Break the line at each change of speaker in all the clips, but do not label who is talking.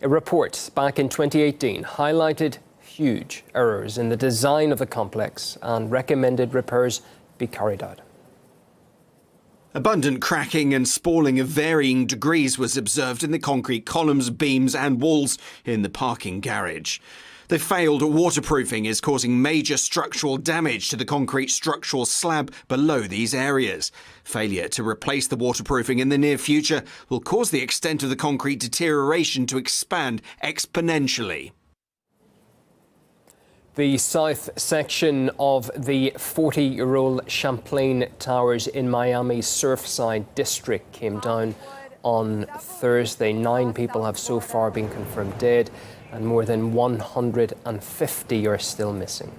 A report back in 2018 highlighted huge errors in the design of the complex and recommended repairs be carried out.
Abundant cracking and spalling of varying degrees was observed in the concrete columns, beams and walls in the parking garage. The failed waterproofing is causing major structural damage to the concrete structural slab below these areas. Failure to replace the waterproofing in the near future will cause the extent of the concrete deterioration to expand exponentially.
The south section of the 40-year-old Champlain Towers in Miami's Surfside district came down on Thursday. 9 people have so far been confirmed dead, and more than 150 are still missing.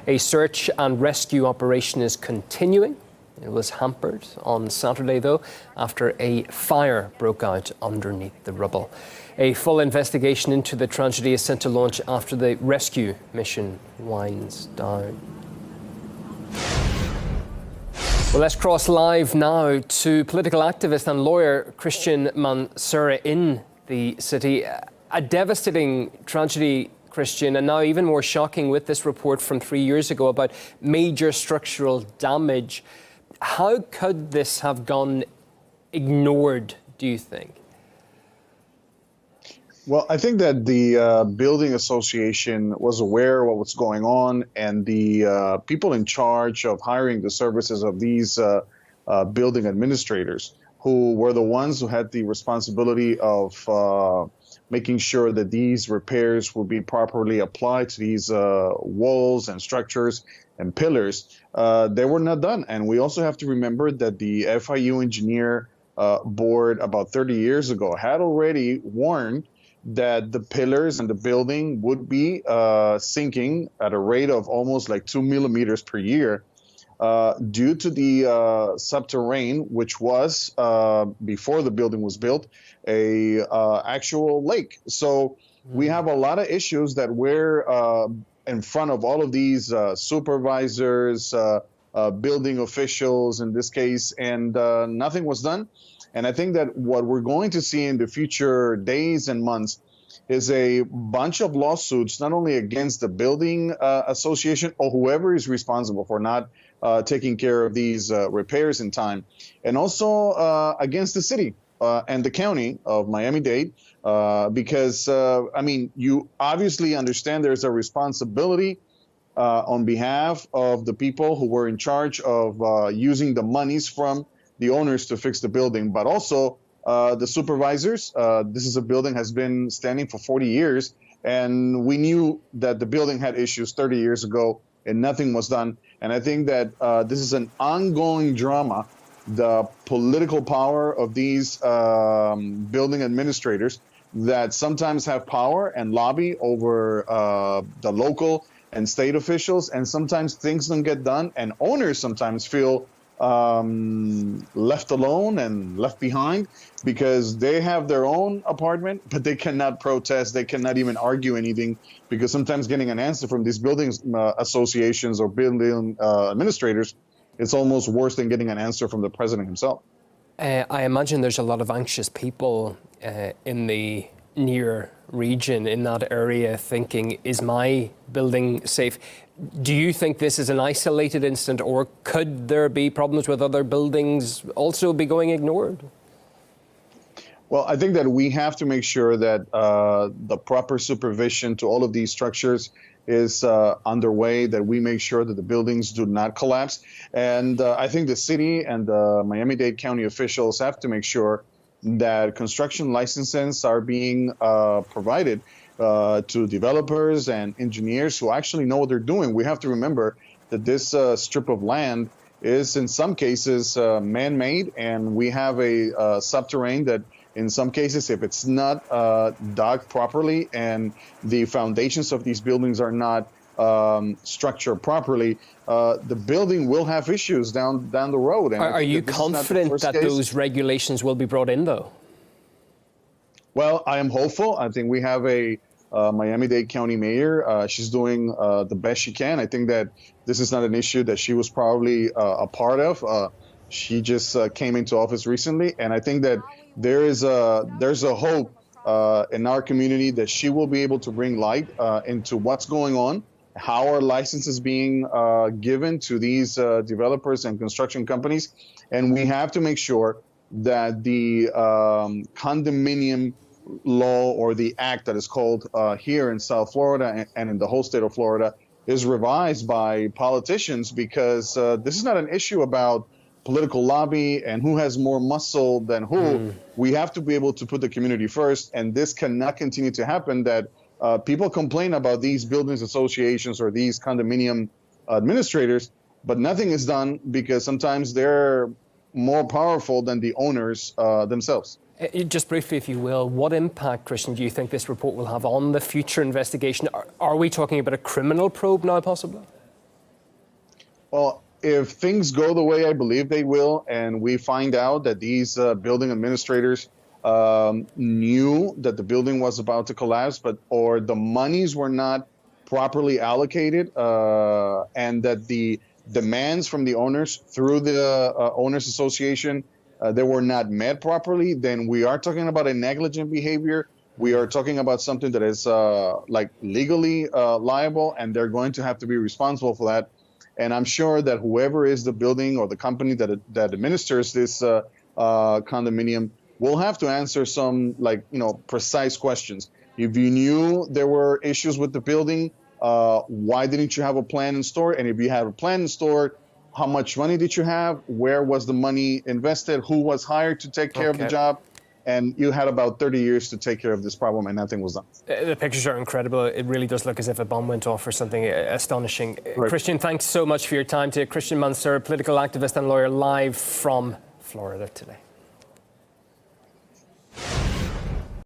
A search and rescue operation is continuing. It was hampered on Saturday, though, after a fire broke out underneath the rubble. A full investigation into the tragedy is set to launch after the rescue mission winds down. Well, let's cross live now to political activist and lawyer Christian Mansoura in the city. A devastating tragedy, Christian, and now even more shocking with this report from 3 years ago about major structural damage. How could this have gone ignored, do you think?
Well, I think that the building association was aware of what was going on, and the people in charge of hiring the services of these building administrators, who were the ones who had the responsibility of making sure that these repairs would be properly applied to these walls and structures and pillars, they were not done. And we also have to remember that the FIU engineer board about 30 years ago had already warned that the pillars and the building would be sinking at a rate of almost like 2 millimeters per year due to the subterrane, which was, before the building was built, a actual lake. So we have a lot of issues that were in front of all of these supervisors, building officials in this case, and nothing was done. And I think that what we're going to see in the future days and months is a bunch of lawsuits, not only against the building association or whoever is responsible for not taking care of these repairs in time, and also against the city and the county of Miami-Dade, because, I mean, you obviously understand there's a responsibility on behalf of the people who were in charge of using the monies from the owners to fix the building, but also the supervisors. This is a building has been standing for 40 years, and we knew that the building had issues 30 years ago, and nothing was done. And I think that this is an ongoing drama. The political power of these building administrators that sometimes have power and lobby over the local and state officials, and sometimes things don't get done, and owners sometimes feel left alone and left behind because they have their own apartment, but they cannot protest. They cannot even argue anything, because sometimes getting an answer from these building associations or building administrators, it's almost worse than getting an answer from the president himself.
I imagine there's a lot of anxious people in the near region, in that area, thinking, is my building safe? Do you think this is an isolated incident, or could there be problems with other buildings also be going ignored?
Well, I think that we have to make sure that the proper supervision to all of these structures is underway, that we make sure that the buildings do not collapse. And I think the city and the Miami-Dade County officials have to make sure that construction licenses are being provided to developers and engineers who actually know what they're doing. We have to remember that this strip of land is in some cases man-made, and we have a subterranean that in some cases, if it's not dug properly and the foundations of these buildings are not structured properly, the building will have issues down the road. And
are you confident that those regulations will be brought in, though?
Well, I am hopeful. I think we have a Miami-Dade County mayor. She's doing the best she can. I think that this is not an issue that she was probably a part of. She just came into office recently, and I think that there's a hope in our community that she will be able to bring light into what's going on, how are licenses being given to these developers and construction companies. And we have to make sure that the condominium law, or the act that is called here in South Florida and in the whole state of Florida, is revised by politicians, because this is not an issue about political lobby and who has more muscle than who. We have to be able to put the community first, and this cannot continue to happen, that people complain about these buildings associations or these condominium administrators, but nothing is done, because sometimes they're more powerful than the owners themselves.
Just briefly, if you will, what impact, Christian, do you think this report will have on the future investigation? Are we talking about a criminal probe now, possibly?
Well, if things go the way I believe they will, and we find out that these building administrators knew that the building was about to collapse, or the monies were not properly allocated, and that the demands from the owners through the owners association they were not met properly, then we are talking about a negligent behavior. We are talking about something that is like legally liable, and they're going to have to be responsible for that. And I'm sure that whoever is the building or the company that administers this condominium will have to answer some, precise questions. If you knew there were issues with the building, why didn't you have a plan in store? And if you have a plan in store, how much money did you have? Where was the money invested? Who was hired to take care of the job? And you had about 30 years to take care of this problem, and nothing was done.
The pictures are incredible. It really does look as if a bomb went off or something astonishing. Right. Christian, thanks so much for your time today. Christian Mansour, political activist and lawyer, live from Florida today.